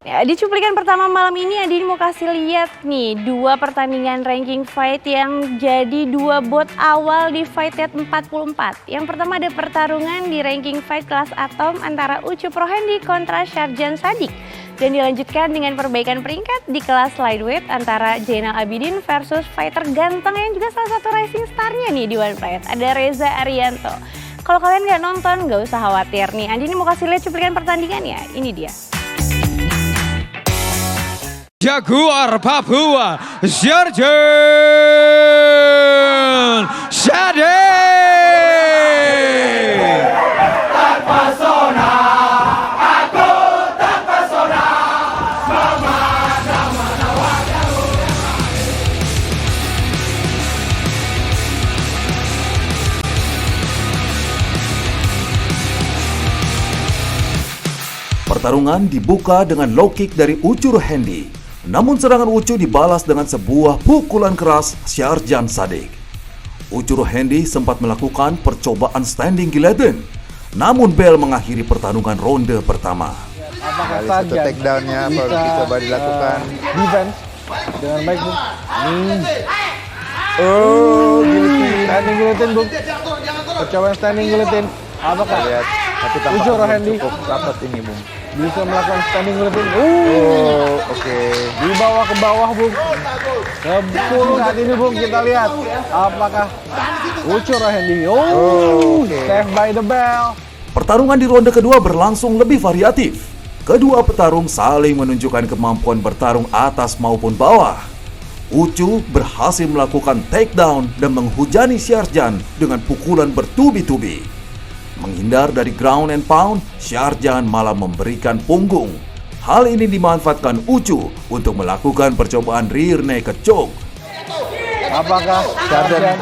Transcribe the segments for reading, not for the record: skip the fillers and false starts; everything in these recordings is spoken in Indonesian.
Ya, di cuplikan pertama malam ini Adin mau kasih lihat nih 2 pertandingan ranking fight yang jadi 2 bot awal di Fight Night 44. Yang pertama ada pertarungan di ranking fight kelas Atom antara Ucu Prohendi kontra Syarjan Sadik. Dan dilanjutkan dengan perbaikan peringkat di kelas lightweight antara Zainal Abidin versus fighter ganteng yang juga salah satu rising star-nya nih di One Pride. Ada Reza Arianto. Kalau kalian nggak nonton nggak usah khawatir nih. Adin mau kasih lihat cuplikan pertandingannya. Ini dia. Jaguar Papua Syarjan Sadik. Tanpa zona, aku tanpa zona, mana wajahmu. Pertarungan dibuka dengan low kick dari Ucu Rohendi. Namun serangan Ucu dibalas dengan sebuah pukulan keras Syarjan Sadik. Ucu Rohendi sempat melakukan percobaan standing guillotine. Namun bel mengakhiri pertarungan ronde pertama. Apakah satu takedown-nya baru dicoba dilakukan defense dengan baik Bung. Standing guillotine Bung. Percobaan standing guillotine. Apakah lihat tapi Ucu tampaknya Rohendi cukup rapat ini Bung. bisa melakukan standing guillotine? Oke. Di bawah ke bawah Bung. Ke 10 saat ini Bung, kita lihat apakah Ucu Rohendi. Save by the bell. Pertarungan di ronde kedua berlangsung lebih variatif. Kedua petarung saling menunjukkan kemampuan bertarung atas maupun bawah. Ucu berhasil melakukan takedown dan menghujani Syarjan dengan pukulan bertubi-tubi. Menghindar dari ground and pound, Syarjan malah memberikan punggung. Hal ini dimanfaatkan Ucu untuk melakukan percobaan rear naked choke. Apakah Syarjan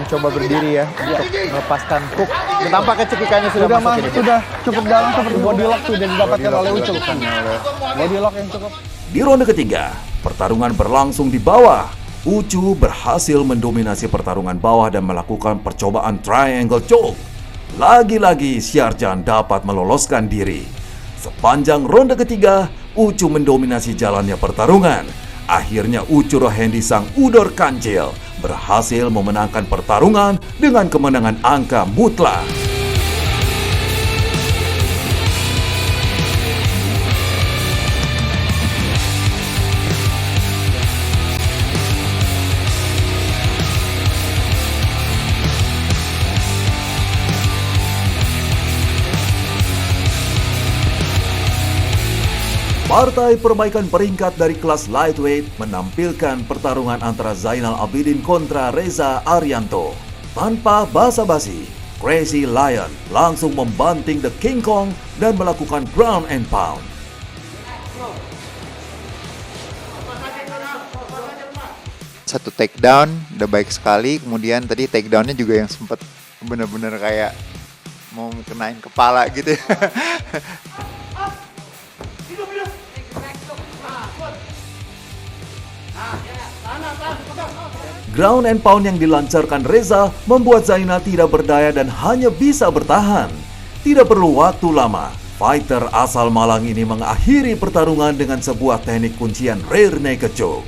mencoba berdiri ya untuk melepaskan hook. Tampaknya cekikannya sudah masuk ini. sudah cukup dalam seperti body lock sudah didapatkan oleh Ucu. Body lock yang cukup. Di ronde ketiga, pertarungan berlangsung di bawah. Ucu berhasil mendominasi pertarungan bawah dan melakukan percobaan triangle choke. Lagi-lagi Syarjan dapat meloloskan diri. Sepanjang ronde ketiga, Ucu mendominasi jalannya pertarungan. Akhirnya Ucu Rohendi sang udor kancil berhasil memenangkan pertarungan dengan kemenangan angka mutlak. Partai perbaikan peringkat dari kelas lightweight menampilkan pertarungan antara Zainal Abidin kontra Reza Arianto. Tanpa basa-basi, Crazy Lion langsung membanting The King Kong dan melakukan ground and pound. Satu takedown udah baik sekali. Kemudian tadi takedownnya juga yang sempat bener-bener kayak mau kenain kepala gitu ya. Ground and pound yang dilancarkan Reza membuat Zainal tidak berdaya dan hanya bisa bertahan. Tidak perlu waktu lama, fighter asal Malang ini mengakhiri pertarungan dengan sebuah teknik kuncian rear naked choke.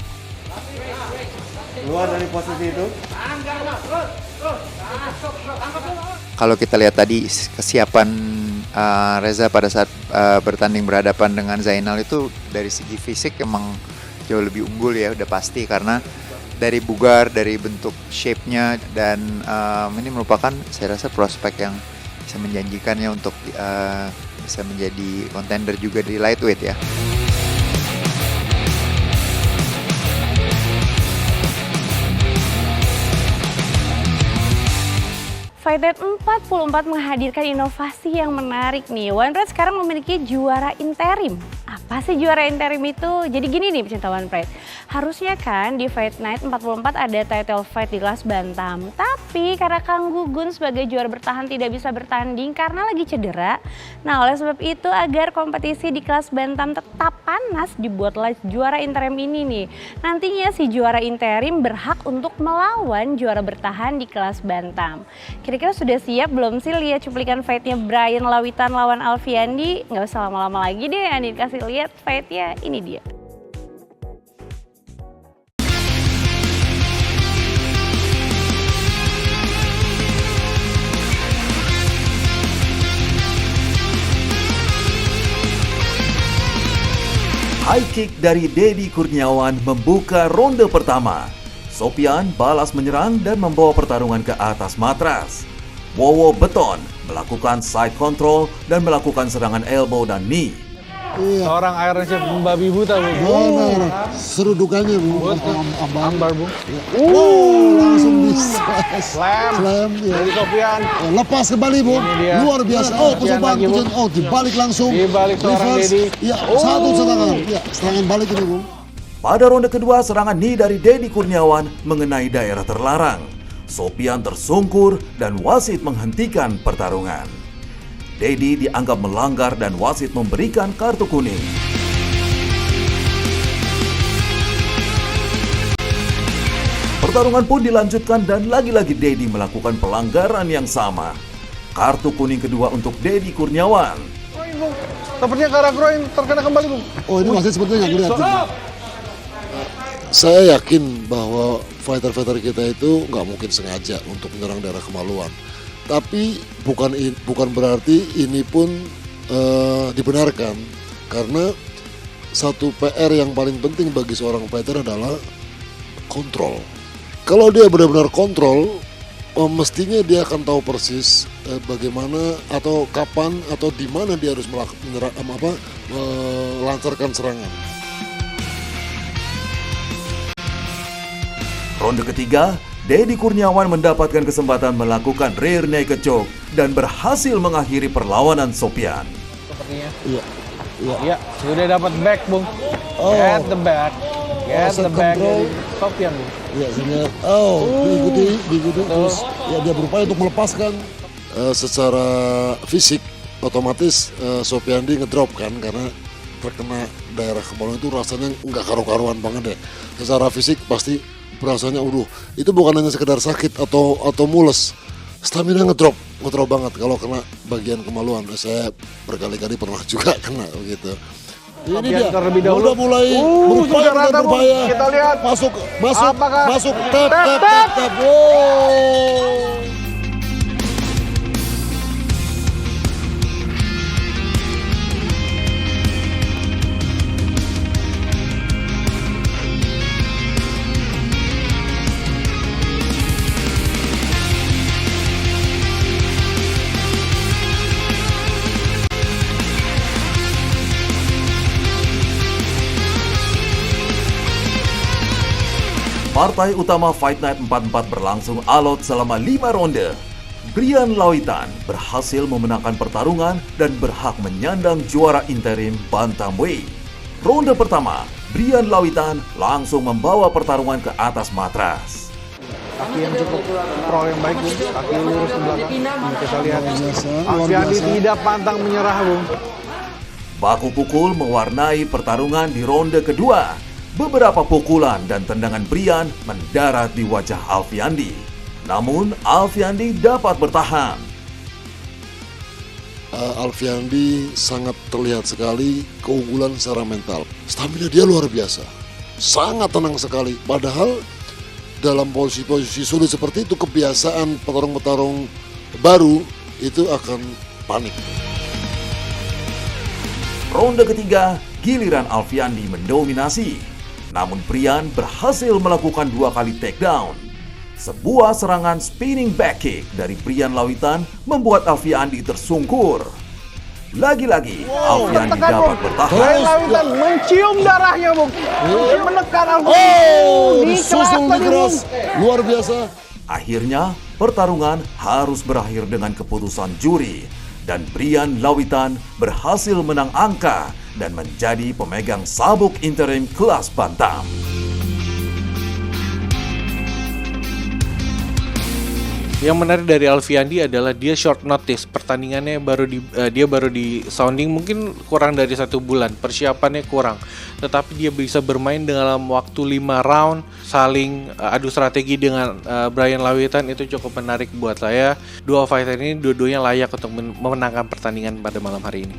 Keluar dari posisi itu. Kalau kita lihat tadi kesiapan Reza pada saat bertanding berhadapan dengan Zainal itu dari segi fisik emang jauh lebih unggul ya, udah pasti karena dari bugar, dari bentuk shape-nya dan ini merupakan saya rasa prospek yang bisa menjanjikan ya untuk bisa menjadi contender juga di lightweight ya. Fight Night 44 menghadirkan inovasi yang menarik nih. One Pride sekarang memiliki juara interim. Apa sih juara interim itu? Jadi gini nih pecinta One Pride. Harusnya kan di Fight Night 44 ada title fight di kelas bantam. Tapi karena Kang Gugun sebagai juara bertahan tidak bisa bertanding karena lagi cedera. Nah oleh sebab itu agar kompetisi di kelas bantam tetap panas dibuatlah juara interim ini nih. Nantinya si juara interim berhak untuk melawan juara bertahan di kelas bantam. kira-kira sudah siap belum sih lihat cuplikan fight-nya Brian Lawitan lawan Alfiandi? Nggak usah lama-lama lagi deh, Andi kasih lihat fight-nya, ini dia. High kick dari Deddy Kurniawan membuka ronde pertama. Sopian balas menyerang dan membawa pertarungan ke atas matras. Wowo Beton melakukan side control dan melakukan serangan elbow dan knee. Seorang Iron Chef membabi buta, Bung. Benar, seru dukanya Bu. Ambar, Bung. Langsung bisa. Slam. Ya. Dari Sofian. Lepas kembali Bu, Ini dia. luar biasa. Oh, Sofian percobaan lagi, Bu. pujian. Oh, dibalik langsung. Dibalik seorang Reverse. Deddy. Ya, satu serangan. Ya, serangan balik ini Bu. Pada ronde kedua, serangan knee dari Deddy Kurniawan mengenai daerah terlarang. Sopian tersungkur dan wasit menghentikan pertarungan. Deddy dianggap melanggar dan wasit memberikan kartu kuning. Pertarungan pun dilanjutkan dan lagi-lagi Deddy melakukan pelanggaran yang sama. Kartu kuning kedua untuk Deddy Kurniawan. Groin, Bung. Sepertinya Kara Groin terkena kembali, Bung. Oh, ini wasit sepertinya nggak lihat. Stop. Saya yakin bahwa fighter-fighter kita itu nggak mungkin sengaja untuk menyerang daerah kemaluan. Tapi bukan berarti ini pun dibenarkan, karena satu PR yang paling penting bagi seorang fighter adalah kontrol. Kalau dia benar-benar kontrol, mestinya dia akan tahu persis bagaimana atau kapan atau di mana dia harus melancarkan serangan. Ronde ketiga, Deddy Kurniawan mendapatkan kesempatan melakukan rear naked choke dan berhasil mengakhiri perlawanan Sopian. Sepertinya. Iya. Iya, sudah dapat back, Bung. Oh. Get the back. Get the back control. dari Sofian, Bung. Ya, sehingga diikuti terus ya dia berupaya untuk melepaskan. Secara fisik otomatis Sopiandi ngedrop kan, karena terkena daerah kemaluan itu rasanya nggak karu-karuan banget deh. Secara fisik pasti berasanya itu bukan hanya sekedar sakit atau mules, stamina ngedrop banget kalau kena bagian kemaluan. Saya berkali-kali pernah juga kena begitu. Ini dia terlebih dahulu. udah mulai Sudah rata, Bung. berupaya. Kita lihat. Apakah? Masuk tap. Wow. Partai utama Fight Night 44 berlangsung alot selama 5 ronde. Brian Lawitan berhasil memenangkan pertarungan dan berhak menyandang juara interim bantamweight. Ronde pertama, Brian Lawitan langsung membawa pertarungan ke atas matras. Kaki yang cukup pro yang baik, Bung. Kaki lurus ke belakang. Ini kita lihat. Luar Alfiandi biasa. tidak pantang menyerah, Bung. Baku pukul mewarnai pertarungan di ronde kedua. Beberapa pukulan dan tendangan Brian mendarat di wajah Alfiandi. Namun Alfiandi dapat bertahan. Alfiandi sangat terlihat sekali keunggulan secara mental. Stamina dia luar biasa. Sangat tenang sekali. Padahal dalam posisi-posisi sulit seperti itu, kebiasaan petarung-petarung baru itu akan panik. Ronde ketiga, giliran Alfiandi mendominasi. Namun Brian berhasil melakukan 2 kali takedown. Sebuah serangan spinning back kick dari Brian Lawitan membuat Alfiandi tersungkur. Lagi-lagi Alfiandi Tertekan, dapat Bung. bertahan. Brian Lawitan mencium darahnya, Bung. Dia menekan Alfiandi. Oh, Di disusul kelas tadi, keras. Bung. Luar biasa. Akhirnya, pertarungan harus berakhir dengan keputusan juri. Dan Brian Lawitan berhasil menang angka dan menjadi pemegang sabuk interim kelas bantam. Yang menarik dari Alfiandi adalah dia short notice, pertandingannya dia baru di sounding mungkin kurang dari 1 bulan, persiapannya kurang, tetapi dia bisa bermain dalam waktu 5 round, saling adu strategi dengan Brian Lawitan. Itu cukup menarik buat saya. Dua fighter ini dua-duanya layak untuk memenangkan pertandingan pada malam hari ini.